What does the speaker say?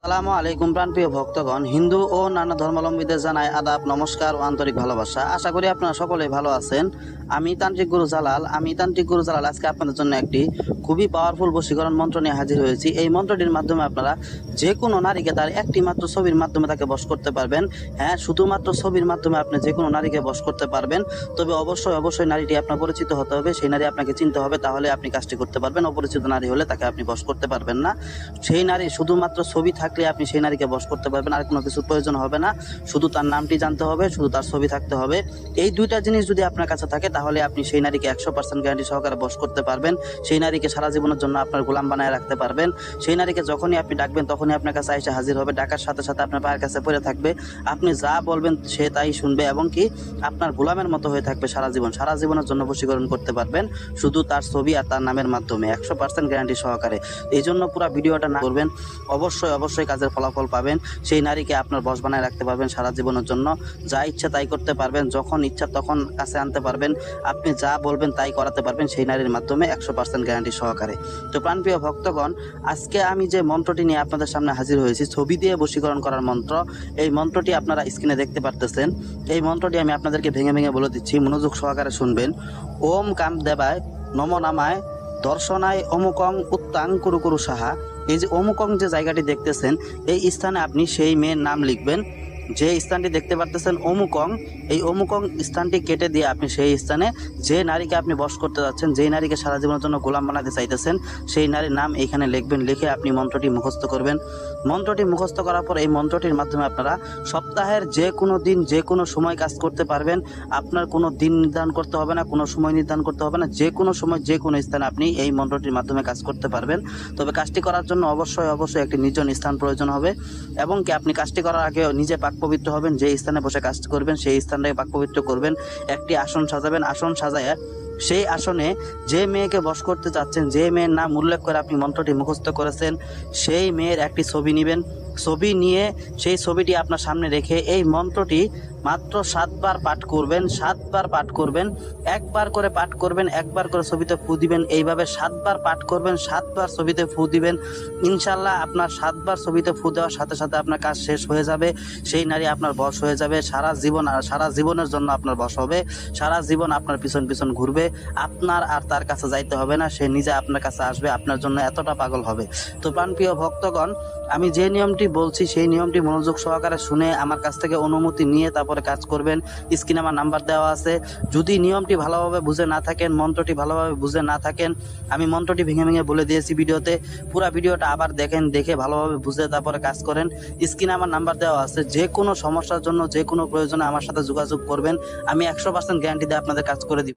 আসসালামু আলাইকুম প্রাণপ্রিয় ভক্তগণ, হিন্দু ও নানা ধর্মাবলম্বীদের জানাই আদাব, নমস্কার ও আন্তরিক ভালোবাসা। আশা করি আপনারা সকলেই ভালো আছেন। আমি তান্ত্রিক গুরু জালাল আজকে আপনাদের জন্য একটি খুবই পাওয়ারফুল বশীকরণ মন্ত্র নিয়ে হাজির হয়েছি। এই মন্ত্রটির মাধ্যমে আপনারা যে কোনো নারীকে তার একটি মাত্র ছবির মাধ্যমে তাকে বশ করতে পারবেন। হ্যাঁ, শুধুমাত্র ছবির মাধ্যমে আপনি যে কোনো নারীকে বশ করতে পারবেন। তবে অবশ্যই নারীটি আপনার পরিচিত হতে হবে, সেই নারী আপনাকে চিনতে হবে, তাহলে আপনি কাজটি করতে পারবেন। অপরিচিত নারী হলে তাকে আপনি বশ করতে পারবেন না। সেই নারী শুধুমাত্র ছবি থাকলে আপনি সেই নারীকে বশ করতে পারবেন, আর কোনো কিছু প্রয়োজন হবে না। শুধু তার নামটি জানতে হবে, শুধু তার ছবি থাকতে হবে। এই দুইটা জিনিস যদি আপনার কাছে থাকে তাহলে আপনি সেই নারীকে 100% গ্যারান্টি সহকারে বশ করতে পারবেন। সেই নারীকে সারা জীবনের জন্য আপনার গোলাম বানায় রাখতে পারবেন। সেই নারীকে যখনই আপনি ডাকবেন তখনই আপনার কাছে এসে হাজির হবে। ডাকার সাথে সাথে আপনার পায়ের কাছে পড়ে থাকবে। আপনি যা বলবেন সে তাই শুনবে এবং কি আপনার গোলামের মতো হয়ে থাকবে সারা জীবনের জন্য বশীকরণ করতে পারবেন শুধু তার ছবি আর তার নামের মাধ্যমে, 100% গ্যারান্টি সহকারে। এই জন্য পুরো ভিডিওটা না করবেন, অবশ্যই কাজের ফলাফল পাবেন। সেই নারীকে আপনার বশ বানায় রাখতে পারবেন সারা জীবনের জন্য। যা ইচ্ছা তাই করতে পারবেন, যখন ইচ্ছা তখন কাছে আনতে পারবেন। আপনি যা বলবেন তাই করাতে পারবেন সেই নারীর মাধ্যমে, 100% গ্যারান্টি সহকারে। তো প্রাণপ্রিয় ভক্তগণ, আজকে আমি যে মন্ত্রটি নিয়ে আপনাদের সামনে হাজির হয়েছি, ছবি দিয়ে বশীকরণ করার মন্ত্র। এই মন্ত্রটি আপনারা স্ক্রিনে দেখতে পারতেছেন। এই মন্ত্রটি আমি আপনাদেরকে ভেঙে বলে দিচ্ছি, মনোযোগ সহকারে শুনবেন। ওম কাম দেবায় নম নামায় দর্শনায় অমুকং উত্তাং কুরু কুরু সাহা। এই যে অমুকং যে জায়গাটি দেখতেছেন, এই স্থানে আপনি সেই মেয়ের নাম লিখবেন। যে স্থানটি দেখতে পারতেছেন অমুকং, এই অমুকং স্থানটি কেটে দিয়ে আপনি সেই স্থানে যে নারীকে আপনি বশ করতে যাচ্ছেন, যেই নারীকে সারা জীবনের জন্য গোলাম বানাতে চাইতেছেন, সেই নারীর নাম এইখানে লিখবেন। লিখে আপনি মন্ত্রটি মুখস্থ করবেন। মন্ত্রটি মুখস্থ করার পর এই মন্ত্রটির মাধ্যমে আপনারা সপ্তাহের যে কোনো দিন যে কোনো সময় কাজ করতে পারবেন। আপনার কোনো দিন নির্ধারণ করতে হবে না, কোনো সময় নির্ধারণ করতে হবে না। যে কোনো সময় যে কোনো স্থানে আপনি এই মন্ত্রটির মাধ্যমে কাজ করতে পারবেন। তবে কাজটি করার জন্য অবশ্যই একটি নির্জন স্থান প্রয়োজন হবে এবং কি আপনি কাজটি করার আগে নিজে পাক পবিত্র হবেন। যে স্থানে বসে কাজ করবেন সেই স্থানটাকে পাক পবিত্র করবেন। একটি আসন সাজাবেন। আসন সাজায় সেই আসনে যে মেয়েকে বশ করতে চাচ্ছেন, যে মেয়ের নাম উল্লেখ করে আপনি মন্ত্রটি মুখস্থ করেছেন, সেই মেয়ের একটি ছবি নেবেন। ছবি নিয়ে সেই ছবিটি আপনার সামনে রেখে এই মন্ত্রটি মাত্র 7 বার পাঠ করবেন। 7 বার পাঠ করবেন, একবার করে পাঠ করবেন, একবার করে ছবিতে ফু দিবেন। এইভাবে 7 বার পাঠ করবেন, 7 বার ছবিতে ফু দিবেন। ইনশাল্লাহ আপনার 7 বার ছবিতে ফু দেওয়ার সাথে সাথে আপনার কাজ শেষ হয়ে যাবে। সেই নারী আপনার বশ হয়ে যাবে। সারা জীবনের জন্য আপনার বশ হবে। সারা জীবন আপনার পিছন ঘুরবে। আপনার আর তার কাছে যাইতে হবে না, সে নিজে আপনার কাছে আসবে। আপনার জন্য এতটা পাগল হবে। তো প্রাণপ্রিয় ভক্তগণ, আমি যে নিয়মটি বলছি সেই নিয়মটি মনোযোগ সহকারে শুনে আমার কাছ থেকে অনুমতি নিয়ে তারপরে কাজ করবেন। স্ক্রিনে আমার নাম্বার দেওয়া আছে। যদি নিয়মটি ভালোভাবে বুঝে না থাকেন, মন্ত্রটি ভালোভাবে বুঝে না থাকেন, আমি মন্ত্রটি ভেঙে বলে দিয়েছি ভিডিওতে। পুরো ভিডিওটা আবার দেখেন, দেখে ভালোভাবে বুঝে তারপরে কাজ করেন। স্ক্রিনে আমার নাম্বার দেওয়া আছে। যে কোনো সমস্যার জন্য, যে কোনো প্রয়োজনে আমার সাথে যোগাযোগ করবেন। আমি 100% গ্যারান্টি দিয়ে আপনাদের কাজ করে দিব।